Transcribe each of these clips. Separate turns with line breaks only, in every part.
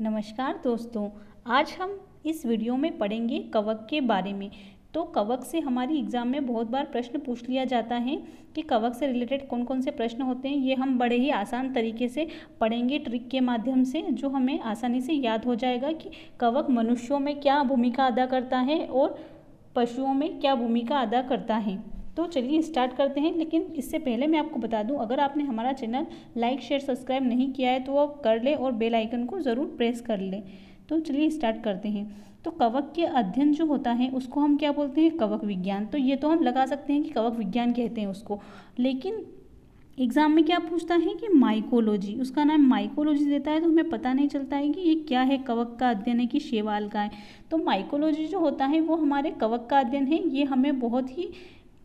नमस्कार दोस्तों, आज हम इस वीडियो में पढ़ेंगे कवक के बारे में। तो कवक से हमारी एग्ज़ाम में बहुत बार प्रश्न पूछ लिया जाता है कि कवक से रिलेटेड कौन कौन से प्रश्न होते हैं। ये हम बड़े ही आसान तरीके से पढ़ेंगे, ट्रिक के माध्यम से, जो हमें आसानी से याद हो जाएगा कि कवक मनुष्यों में क्या भूमिका अदा करता है और पशुओं में क्या भूमिका अदा करता है। तो चलिए स्टार्ट करते हैं। लेकिन इससे पहले मैं आपको बता दूं, अगर आपने हमारा चैनल लाइक शेयर सब्सक्राइब नहीं किया है तो आप कर लें और बेल आइकन को ज़रूर प्रेस कर लें। तो चलिए स्टार्ट करते हैं। तो कवक के अध्ययन जो होता है उसको हम क्या बोलते हैं? कवक विज्ञान। तो ये तो हम लगा सकते हैं कि कवक विज्ञान कहते हैं उसको, लेकिन एग्जाम में क्या पूछता है कि माइकोलॉजी, उसका नाम माइकोलॉजी देता है तो हमें पता नहीं चलता है कि ये क्या है। कवक का अध्ययन है कि शैवाल का है। तो माइकोलॉजी जो होता है वो हमारे कवक का अध्ययन है। ये हमें बहुत ही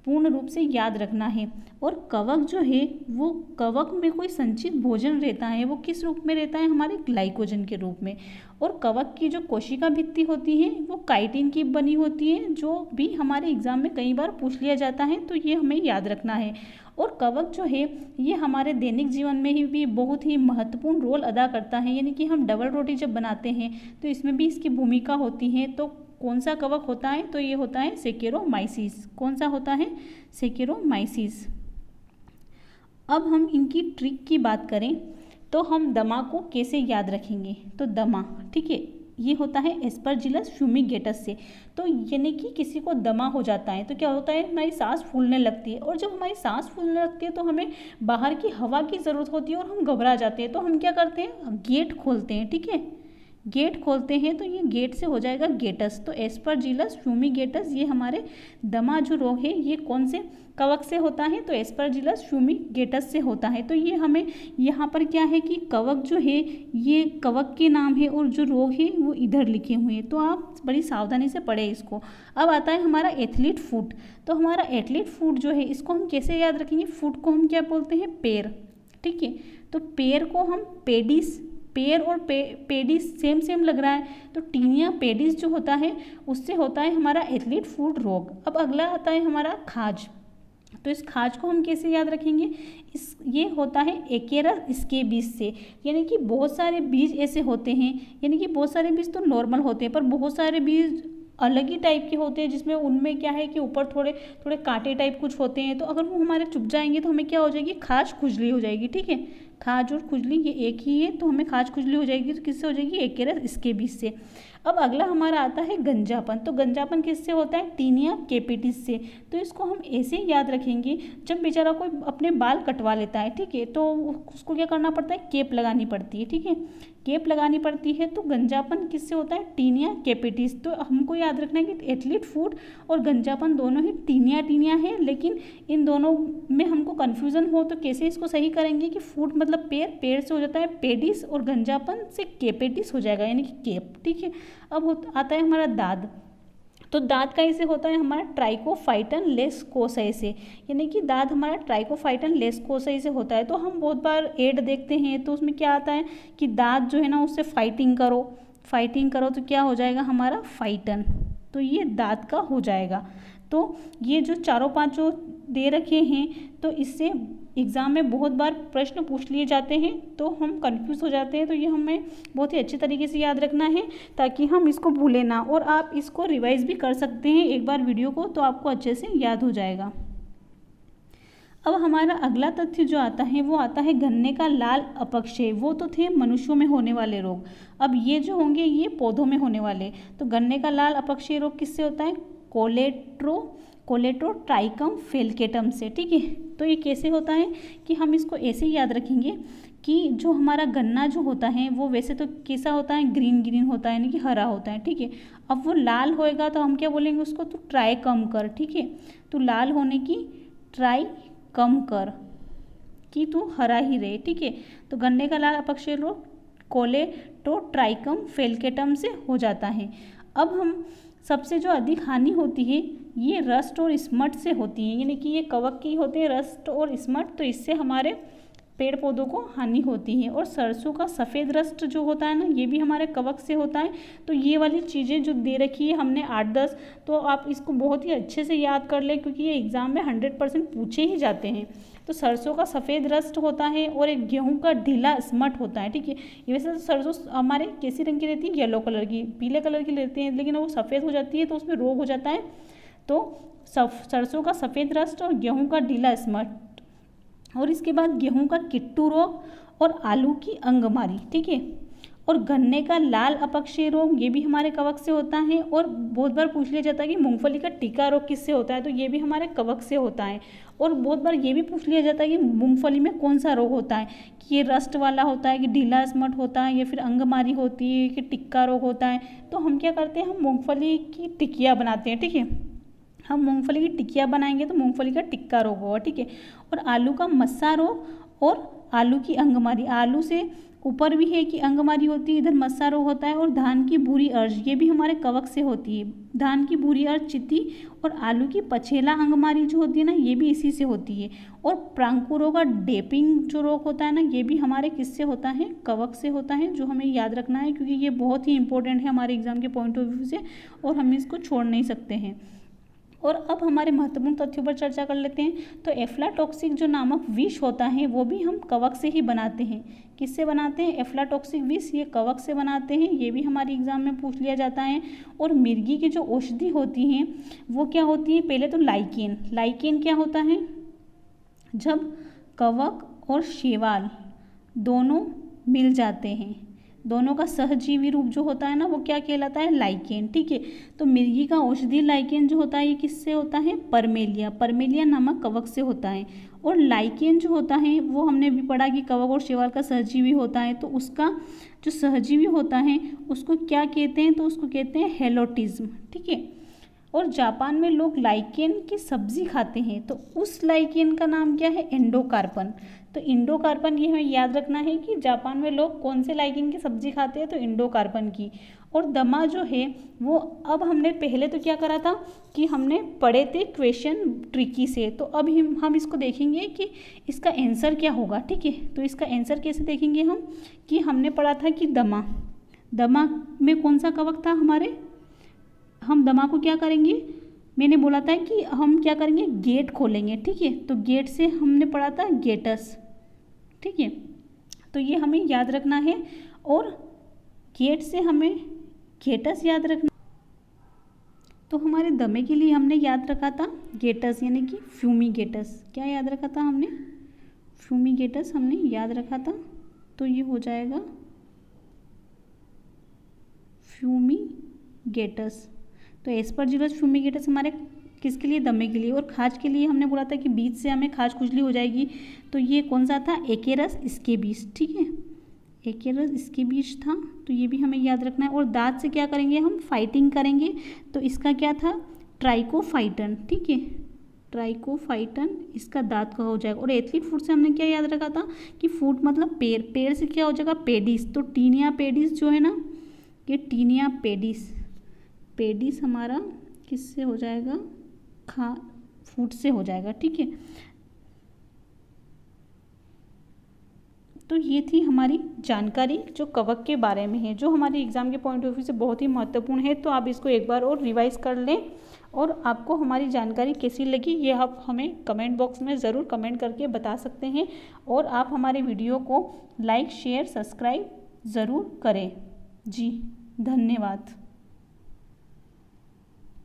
पूर्ण रूप से याद रखना है। और कवक जो है वो कवक में कोई संचित भोजन रहता है, वो किस रूप में रहता है? हमारे ग्लाइकोजन के रूप में। और कवक की जो कोशिका भित्ति होती है वो काइटिन की बनी होती है, जो भी हमारे एग्जाम में कई बार पूछ लिया जाता है, तो ये हमें याद रखना है। और कवक जो है ये हमारे दैनिक जीवन में ही भी बहुत ही महत्वपूर्ण रोल अदा करता है। यानी कि हम डबल रोटी जब बनाते हैं तो इसमें भी इसकी भूमिका होती है। तो कौन सा कवक होता है? तो ये होता है सेकेरोमाइसीस। कौन सा होता है? सेकेरोमाइसीस। अब हम इनकी ट्रिक की बात करें तो हम दमा को कैसे याद रखेंगे? तो दमा, ठीक है, ये होता है एस्परजिलस फ्यूमिगेटस से। तो यानी कि किसी को दमा हो जाता है तो क्या होता है? हमारी सांस फूलने लगती है, और जब हमारी सांस फूलने लगती है तो हमें बाहर की हवा की ज़रूरत होती है और हम घबरा जाते हैं। तो हम क्या करते हैं? गेट खोलते हैं, ठीक है, गेट खोलते हैं। तो ये गेट से हो जाएगा गेटस। तो एस्परजिलस फ्यूमिगेटस ये हमारे दमा जो रोग है ये कौन से कवक से होता है? तो एस्परजिलस फ्यूमिगेटस से होता है। तो ये हमें यहाँ पर क्या है कि कवक जो है ये कवक के नाम है और जो रोग है वो इधर लिखे हुए हैं, तो आप बड़ी सावधानी से पढ़ें इसको। अब आता है हमारा एथलीट फुट। तो हमारा एथलीट फुट जो है इसको हम कैसे याद रखेंगे? फुट को हम क्या बोलते हैं? पैर, ठीक है। तो पैर को हम पेडिस, पैर और पेडिस सेम लग रहा है, तो टीनिया पेडिस जो होता है उससे होता है हमारा एथलीट फुट रोग। अब अगला आता है हमारा खाज। तो इस खाज को हम कैसे याद रखेंगे? ये होता है एकेरस स्केबिस से। यानी कि बहुत सारे बीज ऐसे होते हैं, यानी कि बहुत सारे बीज तो नॉर्मल होते हैं पर बहुत सारे बीज अलग ही टाइप के होते हैं, जिसमें उनमें क्या है कि ऊपर थोड़े थोड़े कांटे टाइप कुछ होते हैं। तो अगर वो हमारे चुभ जाएंगे तो हमें क्या हो जाएगी? खाज खुजली हो जाएगी, ठीक है। खाज और खुजली ये एक ही है, तो हमें खाज खुजली हो जाएगी। तो किससे हो जाएगी? एकेरस स्केबिस से। अब अगला हमारा आता है गंजापन। तो गंजापन किससे होता है? टीनिया कैपिटिस से। तो इसको हम ऐसे ही याद रखेंगे, जब बेचारा कोई अपने बाल कटवा लेता है, ठीक है, तो उसको क्या करना पड़ता है? केप लगानी पड़ती है, ठीक है, केप लगानी पड़ती है। तो गंजापन किससे होता है? Tinea capitis. तो हमको याद रखना है कि एथलीट फुट और गंजापन दोनों ही टीनिया है, लेकिन इन दोनों में हमको कन्फ्यूज़न हो तो कैसे इसको सही करेंगे कि फुट मतलब पैर, पैर से हो जाता है पेडिस और गंजापन से कैपेटिस हो जाएगा, यानी कि केप, ठीक है। अब आता है हमारा दाद। तो दाद का इसे होता है हमारा ट्राइकोफाइटन लेस्कोसाई से, यानी कि दाद हमारा ट्राइकोफाइटन लेस्कोसाई से होता है। तो हम बहुत बार एड देखते हैं तो उसमें क्या आता है कि दाद जो है ना उससे फाइटिंग करो तो क्या हो जाएगा? हमारा फाइटन। तो ये दाद का हो जाएगा। तो ये जो चारों पांचों दे रखे हैं तो इससे एग्ज़ाम में बहुत बार प्रश्न पूछ लिए जाते हैं, तो हम कंफ्यूज हो जाते हैं। तो ये हमें बहुत ही अच्छे तरीके से याद रखना है ताकि हम इसको भूलें ना, और आप इसको रिवाइज भी कर सकते हैं एक बार वीडियो को, तो आपको अच्छे से याद हो जाएगा। अब हमारा अगला तथ्य जो आता है वो आता है गन्ने का लाल अपक्षय। वो तो थे मनुष्यों में होने वाले रोग, अब ये जो होंगे ये पौधों में होने वाले। तो गन्ने का लाल अपक्षय रोग किससे होता है? कोलेटोट्राइकम फेल्केटम से, ठीक है। तो ये कैसे होता है कि हम इसको ऐसे ही याद रखेंगे कि जो हमारा गन्ना जो होता है वो वैसे तो कैसा होता है? ग्रीन होता है, यानी कि हरा होता है, ठीक है। अब वो लाल होएगा तो हम क्या बोलेंगे उसको? तो ट्राई कम कर, ठीक है। तो लाल होने की ट्राई कम कर कि तू हरा ही रहे, ठीक है। तो गन्ने का लाल अपक्षय रोग कोलेटोट्राइकम फेल्केटम से हो जाता है। अब हम सबसे जो अधिक हानि होती है ये रस्ट और स्मट से होती है, यानी कि ये कवक की होते हैं रस्ट और स्मट। तो इससे हमारे पेड़ पौधों को हानि होती है। और सरसों का सफ़ेद रस्ट जो होता है ना, ये भी हमारे कवक से होता है। तो ये वाली चीज़ें जो दे रखी है हमने 8-10, तो आप इसको बहुत ही अच्छे से याद कर लें, क्योंकि ये एग्ज़ाम में 100% पूछे ही जाते हैं। तो सरसों का सफ़ेद रस्ट होता है और एक गेहूं का ढीला स्मट होता है, ठीक है। ये वैसे तो सरसों हमारे कैसी रंग की रहती है, येलो कलर की, पीले कलर की रहती है, लेकिन वो सफ़ेद हो जाती है तो उसमें रोग हो जाता है। तो सरसों का सफ़ेद रस्ट और गेहूं का ढीला स्मट, और इसके बाद गेहूं का किट्टू रोग और आलू की अंगमारी, ठीक है। और गन्ने का लाल अपक्षय रोग, ये भी हमारे कवक से होता है। और बहुत बार पूछ लिया जाता है कि मूंगफली का टिक्का रोग किससे होता है, तो ये भी हमारे कवक से होता है। और बहुत बार ये भी पूछ लिया जाता है कि मूंगफली में कौन सा रोग होता है, कि ये रस्ट वाला होता है, कि ढीला स्मट होता है, या फिर अंगमारी होती है, कि टिक्का रोग होता है। तो हम क्या करते हैं, हम मूँगफली की टिकिया बनाते हैं, ठीक है। हम मूंगफली की टिकिया बनाएंगे तो मूंगफली का टिक्का रोग होगा, ठीक है। और आलू का मस्सा रोग और आलू की अंगमारी, आलू से ऊपर भी है कि अंगमारी होती है, इधर मस्सा रोग होता है। और धान की भूरी अर्ज, ये भी हमारे कवक से होती है। धान की भूरी अर्ज चित्ती और आलू की पछेला अंगमारी जो होती है ना, ये भी इसी से होती है। और प्रांकुरों का डेपिंग जो रोग होता है ना, ये भी हमारे किससे होता है, कवक से होता है, जो हमें याद रखना है, क्योंकि ये बहुत ही इंपॉर्टेंट है हमारे एग्जाम के पॉइंट ऑफ व्यू से, और हम इसको छोड़ नहीं सकते हैं। और अब हमारे महत्वपूर्ण तथ्यों पर चर्चा कर लेते हैं। तो एफ्लाटॉक्सिक जो नामक विष होता है, वो भी हम कवक से ही बनाते हैं। किससे बनाते हैं, एफ्लाटॉक्सिक विष, ये कवक से बनाते हैं। ये भी हमारे एग्जाम में पूछ लिया जाता है। और मिर्गी की जो औषधि होती हैं वो क्या होती है, पहले तो लाइकेन। लाइकेन क्या होता है, जब कवक और शैवाल दोनों मिल जाते हैं, दोनों का सहजीवी रूप जो होता है ना, वो क्या कहलाता है, लाइकेन, ठीक है। तो मिर्गी का औषधि लाइकेन जो होता है, ये किससे होता है, परमेलिया, परमेलिया नामक कवक से होता है। और लाइकेन जो होता है वो हमने भी पढ़ा कि कवक और शैवाल का सहजीवी होता है। तो उसका जो सहजीवी होता है उसको क्या कहते हैं, तो उसको कहते हैं हेलोटिज्म, ठीक है। और जापान में लोग लाइकेन की सब्जी खाते हैं, तो उस लाइकेन का नाम क्या है, एंडोकार्पन। तो इंडोकार्पन, ये हमें याद रखना है कि जापान में लोग कौन से लाइकेन की सब्जी खाते हैं, तो इंडोकार्पन की। और दमा जो है वो, अब हमने पहले तो क्या करा था कि हमने पढ़े थे क्वेश्चन ट्रिकी से, तो अब हम इसको देखेंगे कि इसका आंसर क्या होगा, ठीक है। तो इसका आंसर कैसे देखेंगे हम, कि हमने पढ़ा था कि दमा, दमा में कौन सा कवक था हमारे, हम दमा को क्या करेंगे, मैंने बोला था कि हम क्या करेंगे, गेट खोलेंगे, ठीक है। तो गेट से हमने पढ़ा था गेटस, ठीक है। तो ये हमें याद रखना है। और गेट से हमें गेटस याद रखना। तो हमारे दमे के लिए हमने याद रखा था गेटस, यानी कि फ्यूमीगेटस। क्या याद रखा था हमने, फ्यूमीगेटस हमने याद रखा था। तो ये हो जाएगा फ्यूमीगेटस। तो एस्परजिलस फ्यूमीगेटस हमारे किसके लिए, दमे के लिए। और खाज के लिए हमने बोला था कि बीज से हमें खाज खुजली हो जाएगी, तो ये कौन सा था, एकेरस स्केबीज, ठीक है। एकेरस स्केबीज था, तो ये भी हमें याद रखना है। और दांत से क्या करेंगे, हम फाइटिंग करेंगे, तो इसका क्या था, ट्राइकोफाइटन, ठीक है। ट्राइकोफाइटन इसका दांत का हो जाएगा। और एथलीट फूट से हमने क्या याद रखा था कि फूट मतलब पेड़, पेड़ से क्या हो जाएगा, पेडिस। तो टीनिया पेडिस जो है ना, ये टीनिया पेडिस, पेडिस हमारा किससे हो जाएगा, फूट से हो जाएगा, ठीक है। तो ये थी हमारी जानकारी जो कवक के बारे में है, जो हमारे एग्जाम के पॉइंट ऑफ व्यू से बहुत ही महत्वपूर्ण है। तो आप इसको एक बार और रिवाइज कर लें। और आपको हमारी जानकारी कैसी लगी, ये आप हमें कमेंट बॉक्स में ज़रूर कमेंट करके बता सकते हैं। और आप हमारे वीडियो को लाइक, शेयर, सब्सक्राइब ज़रूर करें। जी धन्यवाद।